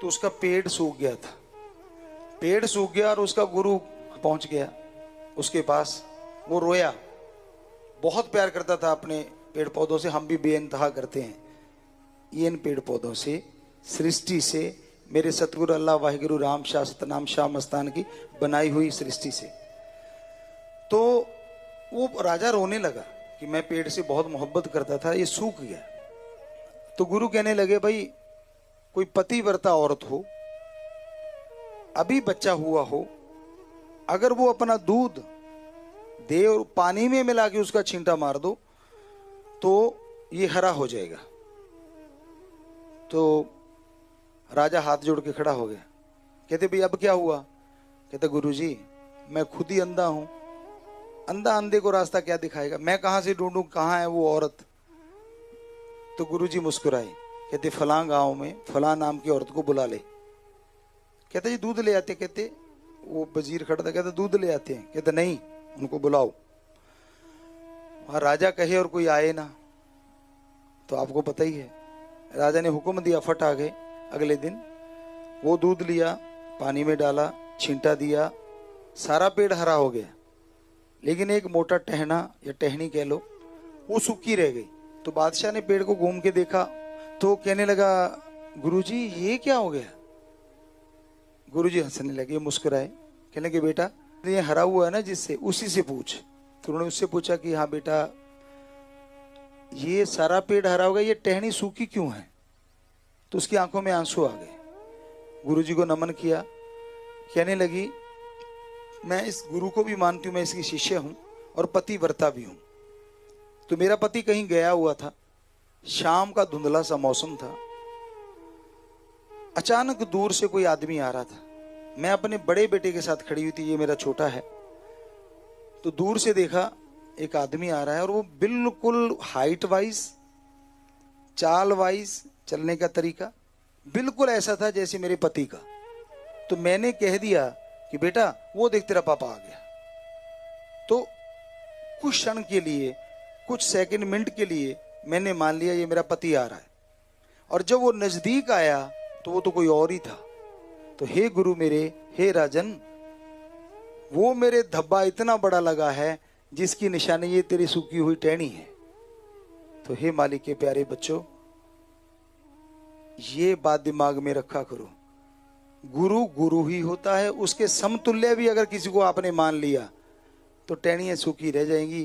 तो उसका पेड़ सूख गया था। पेड़ सूख गया और उसका गुरु पहुंच गया उसके पास। वो रोया, बहुत प्यार करता था अपने पेड़ पौधों से। हम भी बेइंतहा करते हैं ये इन पेड़ पौधों से, सृष्टि से, मेरे सतगुरु अल्लाह वाहिगुरु राम शाह सतनाम शाह मस्तान की बनाई हुई सृष्टि से। तो वो राजा रोने लगा कि मैं पेड़ से बहुत मोहब्बत करता था, ये सूख गया। तो गुरु कहने लगे, भाई कोई पतिव्रता औरत हो, अभी बच्चा हुआ हो, अगर वो अपना दूध दे और पानी में मिला के उसका छींटा मार दो तो ये हरा हो जाएगा। तो राजा हाथ जोड़ के खड़ा हो गया। कहते भाई अब क्या हुआ? कहते गुरुजी मैं खुद ही अंधा हूं, अंधा अंधे को रास्ता क्या दिखाएगा, मैं कहां से ढूंढूं कहां है वो औरत। तो गुरुजी मुस्कुराए, कहते फलां गांव में फलां नाम की औरत को बुला ले। कहते जी दूध ले आते। कहते वो वजीर खड़ा था, कहते दूध ले आते हैं। कहते नहीं, उनको बुलाओ। वहां राजा कहे और कोई आए ना तो आपको पता ही है, राजा ने हुक्म दिया, फट आ गए। अगले दिन वो दूध लिया, पानी में डाला, छींटा दिया, सारा पेड़ हरा हो गया। लेकिन एक मोटा टहना या टहनी कह लो, वो सूखी रह गई। तो बादशाह ने पेड़ को घूम के देखा तो कहने लगा, गुरुजी ये क्या हो गया? गुरुजी हंसने लगे, मुस्कुराए, कहने लगे बेटा ये हरा हुआ है ना जिससे, उसी से पूछ। तो उन्होंने उससे पूछा कि हाँ बेटा ये सारा पेड़ हरा होगा, ये टहनी सूखी क्यों है? तो उसकी आंखों में आंसू आ गए। गुरुजी को नमन किया, कहने लगी मैं इस गुरु को भी मानती हूं, मैं इसकी शिष्य हूं और पतिव्रता भी हूं। तो मेरा पति कहीं गया हुआ था, शाम का धुंधला सा मौसम था, अचानक दूर से कोई आदमी आ रहा था। मैं अपने बड़े बेटे के साथ खड़ी हुई थी, ये मेरा छोटा है। तो दूर से देखा एक आदमी आ रहा है और वो बिल्कुल हाइट वाइज, चाल वाइज, चलने का तरीका बिल्कुल ऐसा था जैसे मेरे पति का। तो मैंने कह दिया कि बेटा वो देख तेरा पापा आ गया। तो कुछ क्षण के लिए, कुछ सेकंड मिनट के लिए मैंने मान लिया ये मेरा पति आ रहा है। और जब वो नजदीक आया तो वो तो कोई और ही था। तो हे गुरु मेरे, हे राजन, वो मेरे धब्बा इतना बड़ा लगा है जिसकी निशानी ये तेरी सूखी हुई टहनी है। तो हे मालिक के प्यारे बच्चों, ये बात दिमाग में रखा करो, गुरु गुरु ही होता है। उसके समतुल्य भी अगर किसी को आपने मान लिया तो टहनियां सूखी रह जाएंगी,